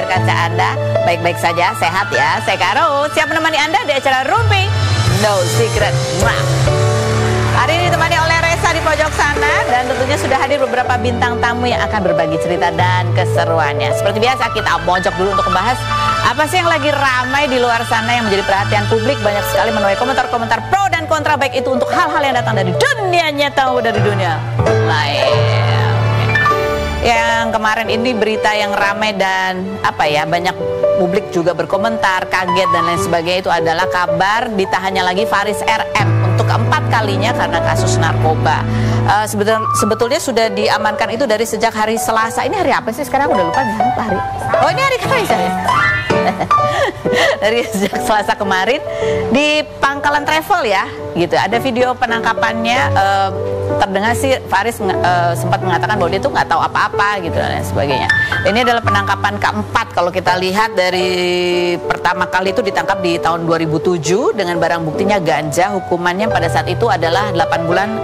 kaca Anda baik-baik saja, sehat ya. Saya Karo, siap menemani Anda di acara Rumpi No Secret. Hari ini ditemani oleh Resa di pojok sana, dan tentunya sudah hadir beberapa bintang tamu yang akan berbagi cerita dan keseruannya. Seperti biasa, kita mojok dulu untuk membahas apa sih yang lagi ramai di luar sana yang menjadi perhatian publik. Banyak sekali menuai komentar-komentar pro dan kontra, baik itu untuk hal-hal yang datang dari dunia nyata maupun dari dunia lain. Yang kemarin ini berita yang ramai dan banyak publik juga berkomentar, kaget dan lain sebagainya, itu adalah kabar ditahannya lagi Faris RM untuk keempat kalinya karena kasus narkoba. Sebetulnya sudah diamankan itu dari sejak hari Selasa. Ini hari apa sih sekarang? Udah lupa nih hari. Oh, ini hari Kamis ya. Dari sejak Selasa kemarin di Pangkalan Travel ya, gitu. Ada video penangkapannya. Terdengar sih Faris sempat mengatakan bahwa dia tuh nggak tahu apa-apa gitu dan sebagainya. Ini adalah penangkapan keempat kalau kita lihat. Dari pertama kali itu ditangkap di tahun 2007 dengan barang buktinya ganja. Hukumannya pada saat itu adalah 8 bulan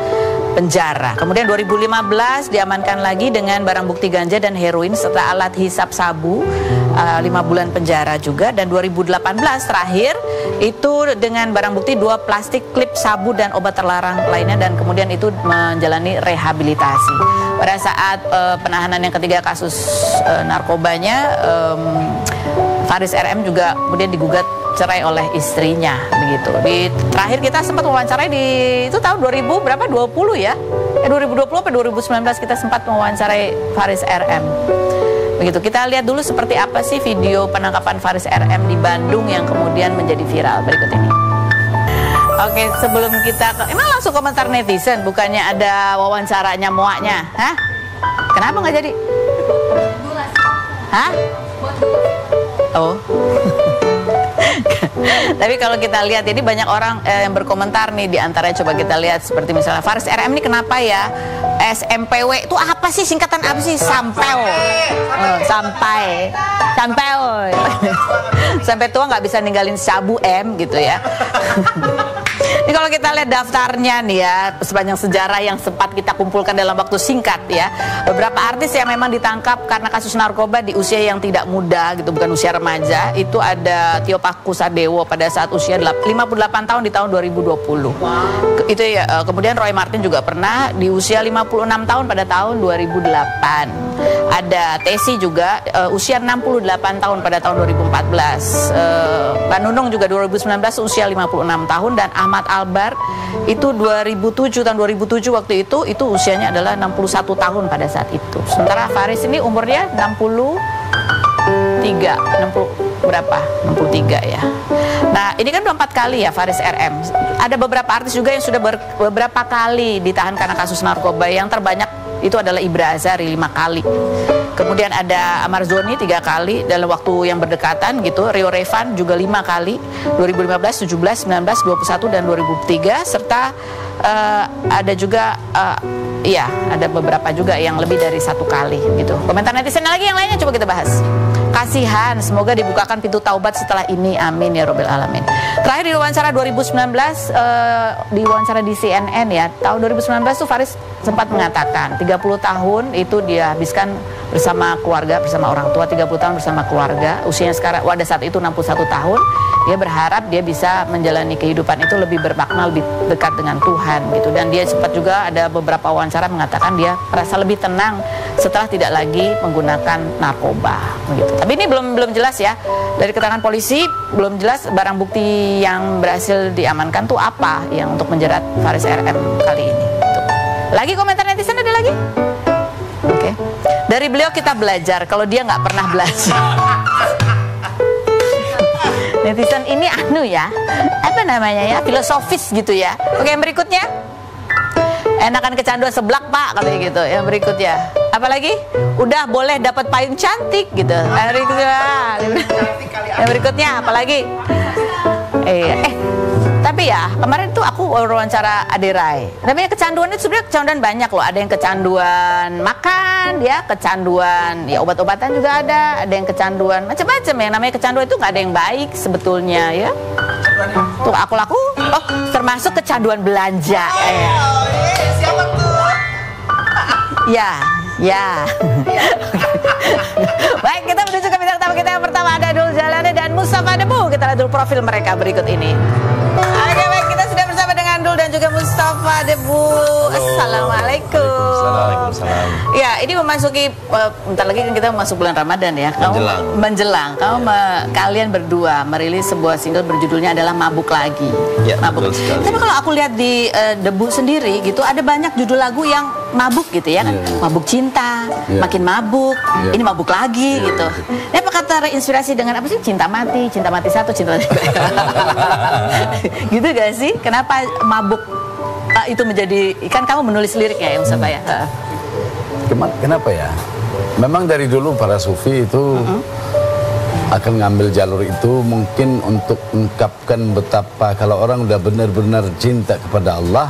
penjara. Kemudian 2015 diamankan lagi dengan barang bukti ganja dan heroin serta alat hisap sabu, 5 bulan penjara juga. Dan 2018 terakhir itu dengan barang bukti 2 plastik klip sabu dan obat terlarang lainnya, dan kemudian itu menjalani rehabilitasi. Pada saat penahanan yang ketiga kasus narkobanya, Faris RM juga kemudian digugat cerai oleh istrinya begitu. Terakhir kita sempat wawancarai di itu tahun 2020 ya. 2020 atau 2019 kita sempat mewawancarai Faris RM. Begitu. Kita lihat dulu seperti apa sih video penangkapan Faris RM di Bandung yang kemudian menjadi viral berikut ini. Oke, sebelum kita emang langsung komentar netizen, bukannya ada wawancaranya muaknya, hah? Kenapa nggak jadi? Hah? Oh. Tapi kalau kita lihat ini banyak orang yang berkomentar nih, di antaranya coba kita lihat seperti misalnya Faris RM ini kenapa ya? SMPW itu apa sih, singkatan apa sih? Sampel. Sampai sampai tua nggak bisa ninggalin sabu M gitu ya. Ini kalau kita lihat daftarnya nih ya, sepanjang sejarah yang sempat kita kumpulkan dalam waktu singkat ya, beberapa artis yang memang ditangkap karena kasus narkoba di usia yang tidak muda gitu, bukan usia remaja. Itu ada Tio Pakusadewo pada saat usia 58 tahun di tahun 2020. Itu ya. Kemudian Roy Marten juga pernah di usia 56 tahun pada tahun 2008. Ada Tesi juga usia 68 tahun pada tahun 2014. Mbak Nunung juga 2019 usia 56 tahun, dan Ahmad Albar itu 2007 waktu itu usianya adalah 61 tahun pada saat itu. Sementara Faris ini umurnya 63 ya. Nah, ini kan udah 4 kali ya Faris RM. Ada beberapa artis juga yang sudah beberapa kali ditahan karena kasus narkoba. Yang terbanyak itu adalah Ibra Azari 5 kali. Kemudian ada Amar Zoni 3 kali dalam waktu yang berdekatan gitu. Rio Revan juga 5 kali, 2015, 17, 19, 21 dan 2003. Serta ada juga ada beberapa juga yang lebih dari 1 kali gitu. Komentar netizen lagi yang lainnya coba kita bahas. Kasihan, semoga dibukakan pintu taubat setelah ini, amin ya robbal alamin. Terakhir di wawancara 2019, di wawancara di CNN ya, tahun 2019 tuh Faris sempat mengatakan 30 tahun itu dia habiskan bersama keluarga, bersama orang tua. 30 tahun bersama keluarga, usianya sekarang pada saat itu 61 tahun. Dia berharap dia bisa menjalani kehidupan itu lebih bermakna, lebih dekat dengan Tuhan gitu. Dan dia sempat juga ada beberapa wawancara mengatakan dia merasa lebih tenang setelah tidak lagi menggunakan narkoba begitu. Tapi ini belum jelas ya. Dari keterangan polisi belum jelas barang bukti yang berhasil diamankan tuh apa yang untuk menjerat Faris RM kali ini. Tuh. Lagi komentar netizen ada lagi? Oke. Dari beliau kita belajar kalau dia nggak pernah belajar. Netizen ini filosofis gitu ya. Oke, yang berikutnya, enakan kecanduan seblak pak katanya gitu. Yang berikutnya, apalagi udah boleh dapat payung cantik gitu. Yang berikutnya apalagi? Tapi ya kemarin tuh aku wawancara Ade Rai. Namanya kecanduan itu sebenarnya kecanduan banyak loh. Ada yang kecanduan makan, ya kecanduan ya obat-obatan juga ada. Ada yang kecanduan macam-macam. Yang namanya kecanduan itu nggak ada yang baik sebetulnya ya. Tuh aku termasuk kecanduan belanja. Siapa tuh? Ya. Baik, kita menuju ke bintang tamu kita yang Mustafa Debu. Kita lihat dulu profil mereka berikut ini. Oke, baik, kita sudah bersama dengan Dul dan juga Mustafa Debu. Assalamualaikum. Waalaikumsalam. Ya, ini memasuki bentar lagi kan kita masuk bulan Ramadan ya. Menjelang. Kalian berdua merilis sebuah single berjudulnya adalah Mabuk Lagi. Ya, Mabuk. betul sekali. Tapi kalau aku lihat di Debu sendiri gitu, ada banyak judul lagu yang mabuk gitu ya kan. Mabuk cinta, makin mabuk, ini mabuk lagi gitu. Ini apakah terinspirasi dengan apa sih? Cinta mati 1, cinta mati 2. Gitu gak sih? Kenapa mabuk itu menjadi, kan kamu menulis liriknya ya Mustafa ya? Kenapa ya? Memang dari dulu para sufi itu akan ngambil jalur itu mungkin untuk ungkapkan betapa kalau orang udah benar-benar cinta kepada Allah,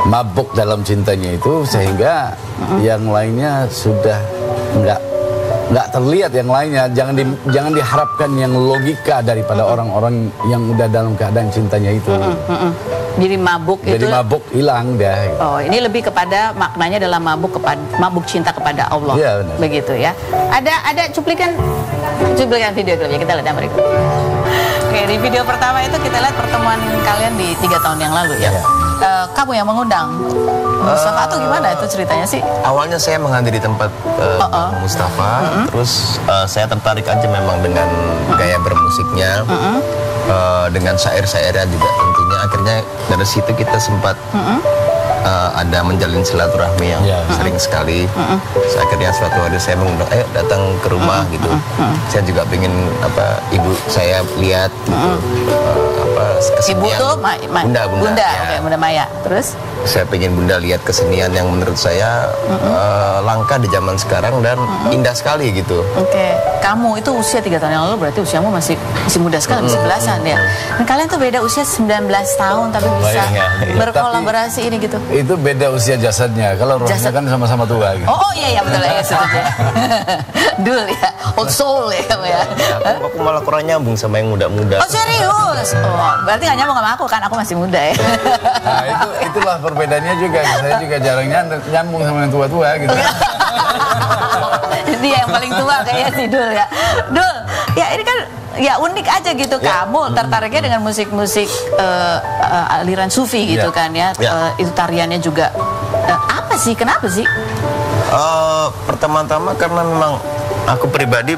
mabuk dalam cintanya itu sehingga yang lainnya sudah nggak terlihat yang lainnya. Jangan diharapkan yang logika daripada orang-orang yang udah dalam keadaan cintanya itu. Jadi mabuk itu. Jadi mabuk hilang dah. Oh, ini lebih kepada maknanya adalah mabuk cinta kepada Allah. Iya, benar. Begitu ya. Ada cuplikan video dulu ya, kita lihat yang berikut. Oke, di video pertama itu kita lihat pertemuan kalian di 3 tahun yang lalu ya. Kamu yang mengundang Mustafa atau gimana itu ceritanya sih? Awalnya saya menghadiri tempat Mustafa, terus saya tertarik aja memang dengan gaya bermusiknya, dengan syair-syairnya juga tentunya. Akhirnya dari situ kita sempat ada menjalin silaturahmi yang sering sekali. Akhirnya suatu hari saya mengundang, ayo datang ke rumah gitu. Saya juga pengen ibu saya lihat gitu, Ibu tuh Bunda, ya. Oke, Bunda Maya. Terus? Saya pengen Bunda lihat kesenian yang menurut saya langka di zaman sekarang dan indah sekali gitu. Oke, kamu itu usia 3 tahun yang lalu berarti usiamu masih muda sekali, masih belasan ya. Dan kalian tuh beda usia 19 tahun tapi bisa berkolaborasi ini gitu. Itu beda usia jasadnya. Kalau rohnya kan sama-sama tua gitu. Oh iya betul ya, setuju. Dul ya, old soul ya kamu ya. Aku malah kurang nyambung sama yang muda-muda. Oh serius? Oh, berarti gak nyambung sama aku kan, aku masih muda ya. Nah itulah perbedaannya juga. Saya juga jarang nyambung sama yang tua-tua gitu. Dia yang paling tua kayaknya si Dul ya. Dul, ya ini kan ya unik aja gitu. Kamu tertariknya dengan musik-musik aliran sufi gitu kan ya. Itu tariannya juga apa sih? Kenapa sih? Pertama-tama karena memang aku pribadi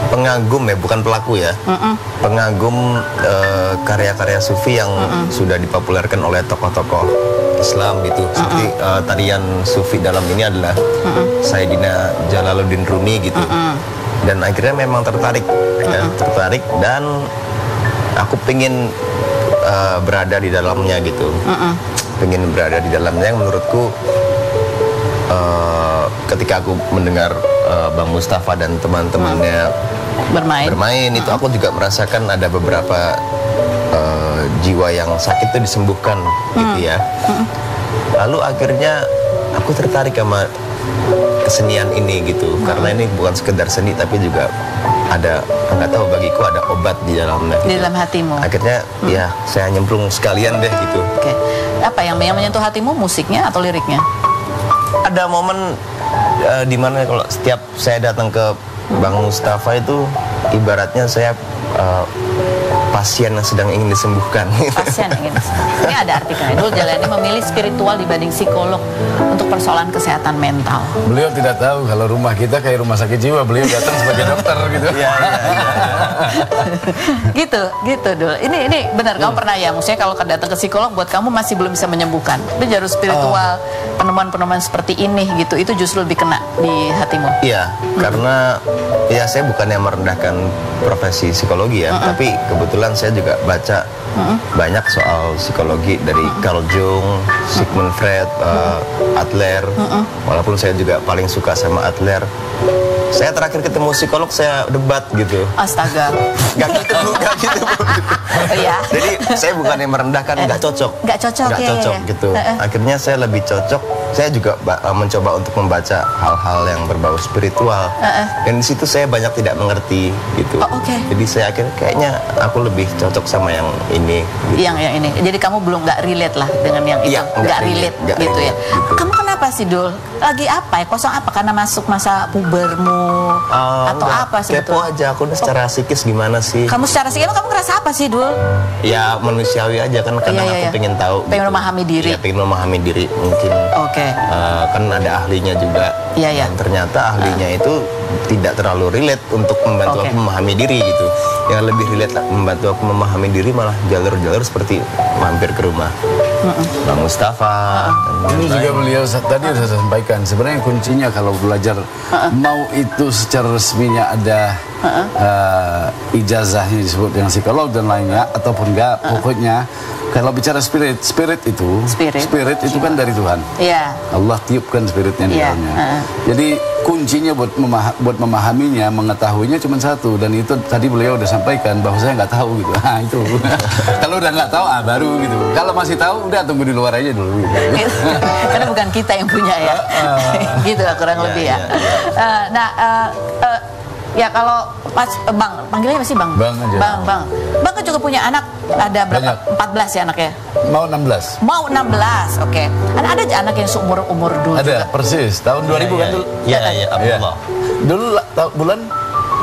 pengagum ya, bukan pelaku ya. Pengagum karya-karya sufi yang sudah dipopulerkan oleh tokoh-tokoh Islam gitu. Seperti tarian sufi dalam ini adalah Sayyidina Jalaluddin Rumi gitu. Dan akhirnya memang tertarik dan aku pengen berada di dalamnya gitu. Pengen berada di dalamnya yang menurutku ketika aku mendengar Bang Mustafa dan teman-temannya bermain itu aku juga merasakan ada beberapa jiwa yang sakit itu disembuhkan gitu ya. Lalu akhirnya aku tertarik sama kesenian ini gitu, karena ini bukan sekedar seni tapi juga ada, nggak tahu, bagiku ada obat di dalamnya gitu. Di dalam hatimu. Akhirnya ya saya nyemplung sekalian deh gitu. Oke. Apa yang menyentuh hatimu, musiknya atau liriknya? Ada momen dimana kalau setiap saya datang ke Bang Mustafa itu ibaratnya saya pasien yang sedang ingin disembuhkan. Pasien yang ingin disembuhkan. Ini ada artikelnya. Dulu Jalani memilih spiritual dibanding psikolog untuk persoalan kesehatan mental. Beliau tidak tahu kalau rumah kita kayak rumah sakit jiwa. Beliau datang sebagai dokter gitu. Iya. gitu Dul. Ini benar, kamu pernah ya, maksudnya kalau datang ke psikolog buat kamu masih belum bisa menyembuhkan. Tapi jalur spiritual, penemuan-penemuan seperti ini gitu, itu justru lebih kena di hatimu. Iya, karena ya saya bukannya merendahkan profesi psikologi ya, tapi kebetulan saya juga baca banyak soal psikologi dari Carl Jung, Sigmund Freud, Adler. Walaupun saya juga paling suka sama Adler. Saya terakhir ketemu psikolog saya debat gitu. Astaga. Gak gitu Bu. Iya. Jadi saya bukannya merendahkan, nggak cocok gitu. Akhirnya saya lebih cocok. Saya juga mencoba untuk membaca hal-hal yang berbau spiritual. Dan di situ saya banyak tidak mengerti gitu. Jadi saya akhirnya kayaknya aku lebih cocok sama yang ini. Gitu. Yang ini. Jadi kamu belum nggak relate lah dengan yang itu. Nggak relate gitu ya. Kamu kenapa kenapa sih Dul? Lagi apa ya? Kosong apa? Karena masuk masa pubermu atau Enggak, apa sih? kepo aja aku secara psikis gimana sih. Kamu secara psikis kamu ngerasa apa sih Dul? Ya manusiawi aja kan, kadang Iya, iya, aku iya. pengen tahu. Pengen memahami diri. Ya, pengen memahami diri mungkin. Oke. Kan ada ahlinya juga. Iya, iya. Dan ternyata ahlinya itu tidak terlalu relate untuk membantu Oke. aku memahami diri gitu. Yang lebih relate membantu aku memahami diri malah jalur-jalur seperti mampir ke rumah Bang Mustafa. dan Ini juga lain-lain. beliau tadi sudah sampaikan, sebenarnya kuncinya kalau belajar mau itu secara resminya ada ijazahnya disebut dengan psikolog dan lainnya ataupun enggak, pokoknya kalau bicara spirit itu Spirit. itu kan dari Tuhan. Iya. Allah tiupkan spiritnya di Iya, dalamnya. Jadi kuncinya buat memahaminya, mengetahuinya cuma satu, dan itu tadi beliau udah sampaikan bahwa saya nggak tahu gitu. Nah, itu. Kalau udah nggak tahu, baru gitu. Kalau masih tahu, udah tunggu di luar aja dulu. Gitu. Karena bukan kita yang punya ya. Gitu lah kurang lebih ya. Ya kalau pas Bang, panggilnya masih Bang. Bang aja. Bang kan juga punya anak, ada berapa? Banyak. 14 ya anaknya. Mau 16. Mau 16, oke. Ada aja anak yang seumur Dul juga. Ada, persis. Tahun 2000 kan dulu. Iya, iya, Abdullah. Dulu bulan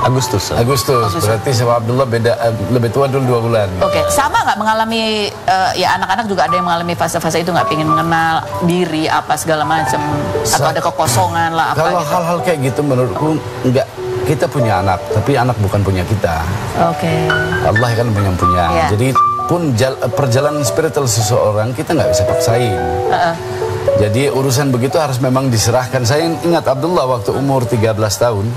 Agustus. Agustus. Berarti sama Abdullah beda lebih tua dulu 2 bulan. Oke, sama nggak mengalami ya anak-anak juga ada yang mengalami fase-fase itu, nggak pengen mengenal diri apa segala macam atau ada kekosongan lah apa Kalau gitu. hal-hal kayak gitu menurutku enggak. Kita punya anak, tapi anak bukan punya kita. Oke. Allah kan yang punya. Iya. Jadi pun perjalanan spiritual seseorang kita nggak bisa paksain. Jadi urusan begitu harus memang diserahkan. Saya ingat Abdullah waktu umur 13 tahun.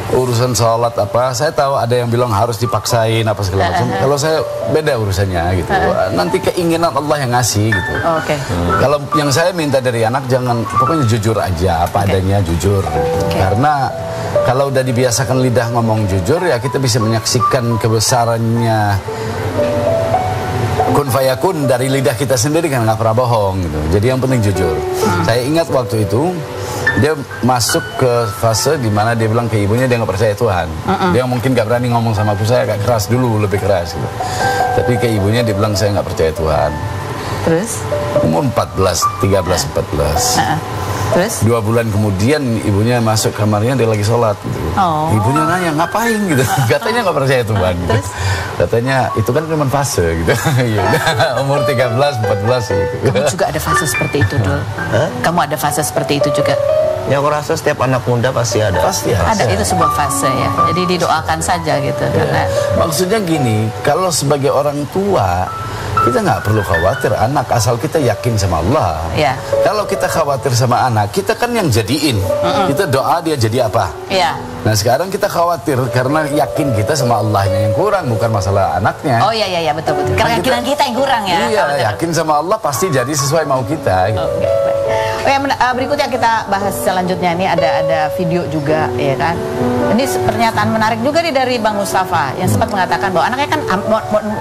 Urusan sholat apa, saya tahu ada yang bilang harus dipaksain apa segala macam. Kalau saya beda urusannya gitu. Nanti keinginan Allah yang ngasih gitu. Oke. Kalau yang saya minta dari anak jangan, pokoknya jujur aja apa adanya, jujur. Karena kalau udah dibiasakan lidah ngomong jujur, ya kita bisa menyaksikan kebesarannya kun fayakun dari lidah kita sendiri, kan nggak pernah bohong gitu. Jadi yang penting jujur. Saya ingat waktu itu dia masuk ke fase di mana dia bilang ke ibunya dia nggak percaya Tuhan. Dia mungkin nggak berani ngomong sama aku, saya agak keras dulu, lebih keras gitu. Tapi ke ibunya dia bilang saya nggak percaya Tuhan. Terus? Umur 14, 13, 14. Terus? 2 bulan kemudian ibunya masuk kamarnya, dia lagi sholat gitu. Oh. Ibunya nanya ngapain gitu. Katanya nggak percaya Tuhan gitu. Terus? Katanya itu kan cuma fase gitu. Iya, umur 13, 14 gitu. Kamu juga ada fase seperti itu Dul? Kamu ada fase seperti itu juga? Ya aku rasa setiap anak muda pasti ada. Pasti Ada, itu sebuah fase ya. Jadi didoakan saja gitu. Karena Maksudnya gini, kalau sebagai orang tua kita nggak perlu khawatir anak asal kita yakin sama Allah. Ya. Kalau kita khawatir sama anak, kita kan yang jadiin. Kita doa dia jadi apa. ya. Nah sekarang kita khawatir karena yakin kita sama Allahnya yang kurang, bukan masalah anaknya. Oh iya betul. Karena keyakinan kita yang kurang ya. Iya, Betul. yakin sama Allah pasti jadi sesuai mau kita. Gitu. Oke, baik. Oh ya, berikutnya kita bahas selanjutnya ini ada video juga ya kan. Ini pernyataan menarik juga nih dari Bang Mustafa yang sempat mengatakan bahwa anaknya kan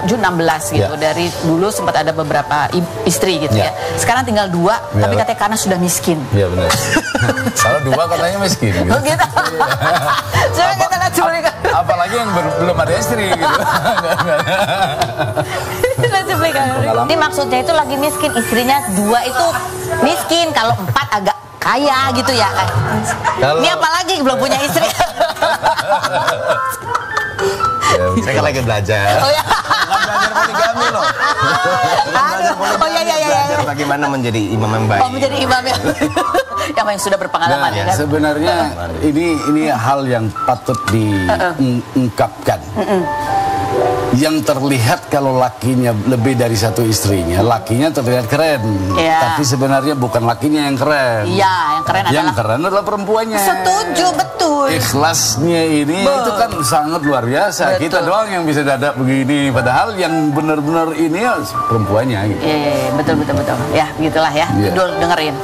Jun 16 gitu. Ya. Dari dulu sempat ada beberapa istri gitu ya. Ya. Sekarang tinggal 2, tapi Ya. katanya karena sudah miskin. Iya benar. Kalau 2 katanya miskin. Gitu. Oh gitu. Coba kita lihat cuplikan. Apalagi yang belum ada istri gitu. Lihat cuplikan. Ini maksudnya itu lagi miskin, istrinya 2 itu miskin, kalau 4 agak kaya gitu ya kan. Kalau- Ini apalagi belum punya istri. Saya kan lagi belajar. Oh ya. Belajar poligami loh. Oh iya. Belajar bagaimana menjadi imam yang baik. Oh menjadi imam yang sudah berpengalaman ya kan. Sebenarnya ini hal yang patut diungkapkan. Yang terlihat kalau lakinya lebih dari 1 istrinya, lakinya terlihat keren. Iya. Tapi sebenarnya bukan lakinya yang keren. Iya, yang keren Yang adalah keren adalah perempuannya. setuju betul. Ikhlasnya ini itu kan sangat luar biasa. Betul. Kita doang yang bisa dadak begini. Padahal yang benar-benar ini ya perempuannya gitu. Iya, betul. Ya, gitulah ya. Iya. Dul dengerin.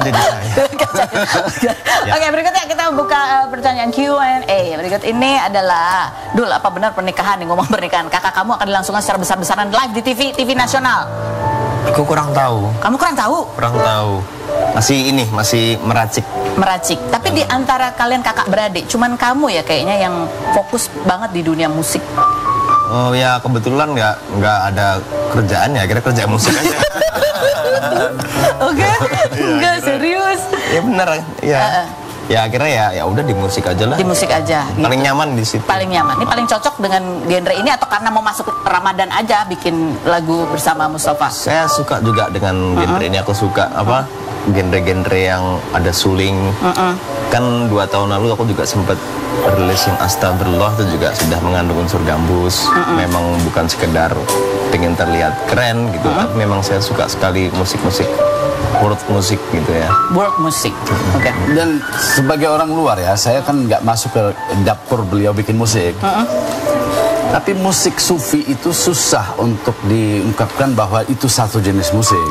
Jadi saya. Oke, berikutnya kita buka pertanyaan Q&A. Berikut ini adalah, Dul, apa benar pernikahan, nih ngomong pernikahan, kakak kamu akan dilangsungkan secara besar-besaran live di TV nasional? Aku kurang tahu. Kamu kurang tahu? Kurang tahu. Masih meracik. Meracik. Tapi di antara kalian kakak beradik, cuman kamu ya kayaknya yang fokus banget di dunia musik. Oh ya kebetulan nggak ada kerjaan ya, kira kerja musik aja. Oke, enggak serius. Ya bener ya. Ya akhirnya ya udah di musik aja lah. Di musik aja. Paling nyaman di situ. Paling nyaman. Ini paling cocok dengan genre ini atau karena mau masuk Ramadan aja bikin lagu bersama Mustafa? Saya suka juga dengan genre ini. Aku suka apa? Genre-genre yang ada suling. Kan 2 tahun lalu aku juga sempat rilis yang Astagfirullah, itu juga sudah mengandung unsur gambus. Memang bukan sekedar pengen terlihat keren gitu, tapi memang saya suka sekali musik-musik world musik gitu ya. World musik. Oke. Dan sebagai orang luar ya, saya kan nggak masuk ke dapur beliau bikin musik. Tapi musik sufi itu susah untuk diungkapkan bahwa itu satu jenis musik.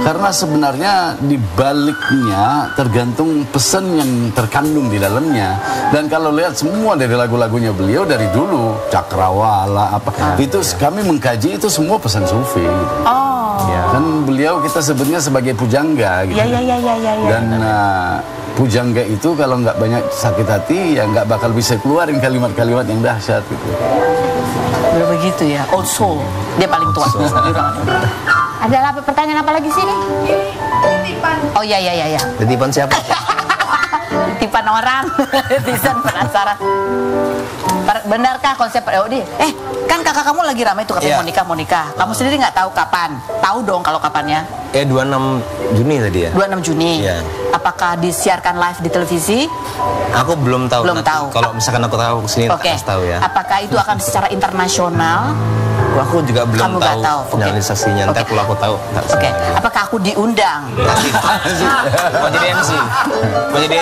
Karena sebenarnya di baliknya tergantung pesan yang terkandung di dalamnya. Dan kalau lihat semua dari lagu-lagunya beliau dari dulu, Cakrawala apa, itu kami mengkaji itu semua pesan sufi. Kan beliau kita sebutnya sebagai pujangga gitu. Dan pujangga itu kalau nggak banyak sakit hati ya nggak bakal bisa keluarin kalimat-kalimat yang dahsyat gitu. Begitu ya, old soul. Dia paling tua. Ada pertanyaan apa lagi sih nih? Titipan. Oh iya. Titipan siapa? Titipan orang. Tisan penasaran. Benarkah konsep POD? Kan kakak kamu lagi ramai tuh katanya mau nikah. Kamu sendiri nggak tahu kapan? Tahu dong kalau kapannya? 26 Juni tadi ya? 26 Juni. Iya. Apakah disiarkan live di televisi? Aku belum tahu. Belum tahu. Kalau misalkan aku tahu kesini Oke. kasih tahu ya. Apakah itu akan secara internasional? Aku juga belum Kamu nggak tahu tahu. finalisasinya. Nanti kalau aku tahu. Oke. Apakah aku diundang? Mau jadi MC? Mau jadi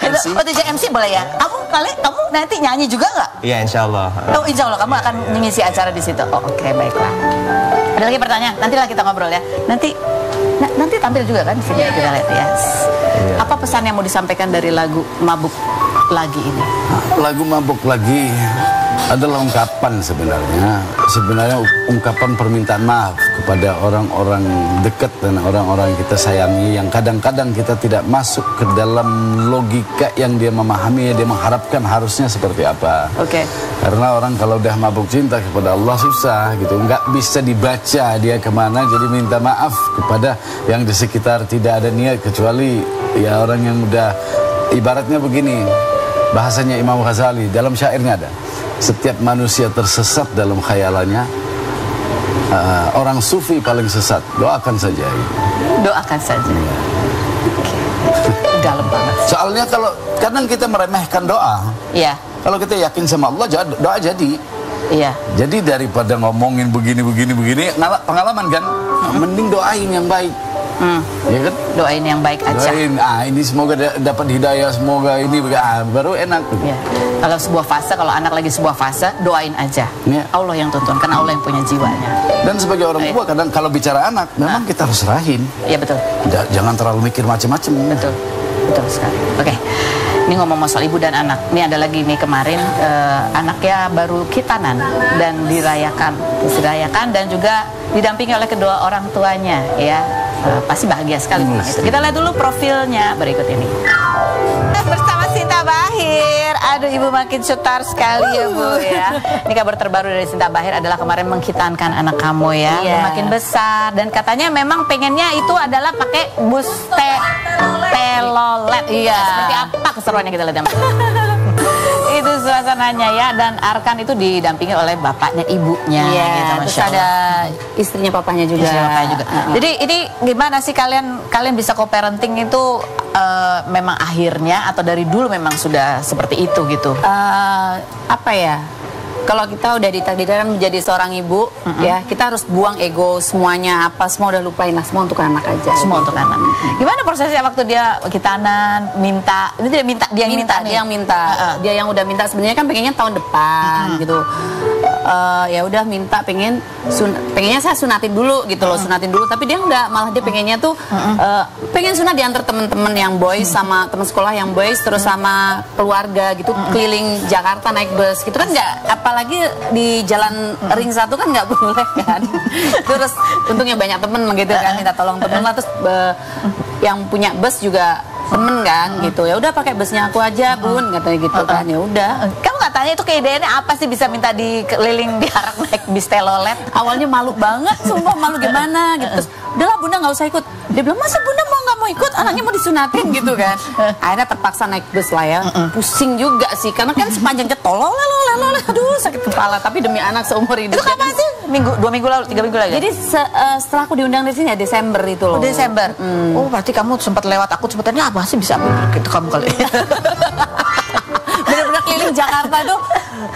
MC? Oh, jadi MC boleh ya? Kamu nanti nyanyi juga nggak? Iya, insya Allah. Oh, insya Allah kamu akan mengisi acara di situ. Oh, oke, baiklah. Ada lagi pertanyaan? Nantilah kita ngobrol ya. Nanti tampil juga kan di sini kita lihat ya. Apa pesan yang mau disampaikan dari lagu Mabuk Lagi ini? Lagu Mabuk Lagi adalah ungkapan sebenarnya ungkapan permintaan maaf kepada orang-orang dekat dan orang-orang yang kita sayangi, yang kadang-kadang kita tidak masuk ke dalam logika yang dia memahami, dia mengharapkan harusnya seperti apa. Oke. Karena orang kalau udah mabuk cinta kepada Allah susah gitu, nggak bisa dibaca dia kemana, jadi minta maaf kepada yang di sekitar, tidak ada niat kecuali ya orang yang udah, ibaratnya begini, bahasanya Imam Ghazali dalam syairnya ada, setiap manusia tersesat dalam khayalannya, orang sufi paling sesat, doakan saja. Doakan saja. Oke. Dalam banget. Soalnya kalau kadang kita meremehkan doa, Iya. kalau kita yakin sama Allah, doa jadi. Iya. Jadi daripada ngomongin begini, pengalaman kan, mending doain yang baik. Ya kan? Doain yang baik aja. Doain, ini semoga dapat hidayah, semoga ini, baru enak. Ya. Kalau sebuah fase, kalau anak lagi sebuah fase, doain aja. Ya. Allah yang tuntun, karena Allah yang punya jiwanya. Dan sebagai orang tua, kadang kalau bicara anak, memang kita harus rahin. Iya betul. Jangan terlalu mikir macam-macam. Betul, betul sekali. Oke, ini ngomong soal ibu dan anak. Ini ada lagi nih kemarin anaknya baru khitanan dan dirayakan dan juga didampingi oleh kedua orang tuanya, ya. Pasti bahagia sekali tentang itu. Kita lihat dulu profilnya berikut ini. Bersama Sinta Bahir. Aduh, ibu makin cetar sekali ya bu ya. Ini kabar terbaru dari Sinta Bahir adalah kemarin mengkhitankan anak kamu ya. Makin besar dan katanya memang pengennya itu adalah pakai bus telolet. Iya. Seperti apa keseruannya kita lihat ya. Itu suasananya ya, dan Arkan itu didampingi oleh bapaknya, ibunya. Iya, gitu, terus ada istrinya papanya juga. Istrinya papanya juga. Jadi ini gimana sih kalian bisa co-parenting itu memang akhirnya atau dari dulu memang sudah seperti itu gitu? Apa ya? Kalau kita udah ditakdirkan menjadi seorang ibu, ya kita harus buang ego semuanya, semua udah lupain lah, semua untuk anak aja. Semua untuk anak. Gimana prosesnya waktu dia khitanan, minta? Ini dia minta, dia yang minta. Dia yang udah minta. Sebenarnya kan pengennya tahun depan gitu. Ya udah minta pengennya saya sunatin dulu gitu loh, sunatin dulu. Tapi dia enggak, malah dia pengennya tuh pengen sunat diantar temen-temen yang boys sama temen sekolah yang boys, terus sama keluarga gitu, keliling Jakarta naik bus gitu kan enggak. Apalagi di jalan ring 1 kan nggak boleh kan. Terus untungnya banyak temen gitu kan, minta tolong temen lah. Terus yang punya bus juga temen kan gitu. Ya udah pakai busnya aku aja bun, katanya gitu kan. Ya udah. Kamu nggak tanya itu keideannya apa sih bisa minta dikeliling diarak naik bis telolet? Awalnya malu banget, sumpah malu gimana gitu. Terus, udahlah bunda nggak usah ikut. Dia bilang, masa bunda nggak mau ikut? Anaknya mau disunatin gitu kan. Akhirnya terpaksa naik bus lah ya. Pusing juga sih, karena kan sepanjangnya tolol, aduh sakit kepala. Tapi demi anak seumur hidup. Itu kapan sih? 2 minggu lalu, 3 minggu lagi? Jadi setelah aku diundang di sini ya Desember itu loh. Desember. Oh, berarti kamu sempat lewat aku sebutannya apa sih bisa gitu kamu kali. Bener-bener keliling Jakarta tuh,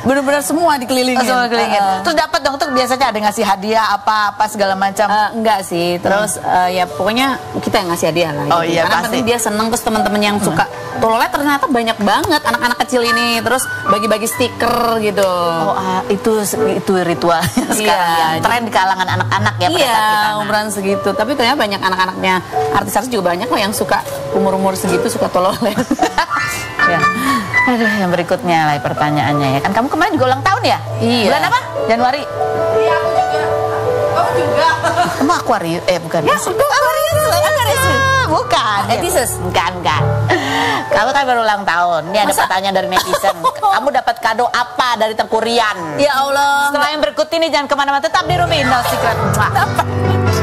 bener-bener semua dikelilingin. Semua kelilingin. Terus dapat dong tuh biasanya ada ngasih hadiah apa segala macam. Enggak sih. Terus ya pokoknya kita yang ngasih hadiah lah. Oh gitu. iya, Karena pasti. penting dia seneng, terus teman-teman yang suka Tololet ternyata banyak banget anak-anak kecil ini. Terus bagi-bagi stiker gitu. Oh, itu ritualnya sekarang ya. Tren di kalangan anak-anak ya pada saat di Iya, tanah. umuran segitu. Tapi ternyata banyak anak-anaknya artis-artis juga banyak kok yang suka umur-umur segitu suka Tololet. Ya. Aduh, yang berikutnya lah pertanyaannya ya. Kan kamu kemarin juga ulang tahun ya? Iya. Bulan apa? Januari. Iya, aku juga. Kamu juga. Kamu Aquarius? Bukan. Ya, Aquarius. Bukan. Pisces. Bukan. Kamu kan baru ulang tahun. Ini ada pertanyaan dari netizen. Kamu dapat kado apa dari Tengku Rian? Ya Allah. Setelah yang berikut ini jangan kemana-mana. Tetap di Rumah Indah Secret. Mwah.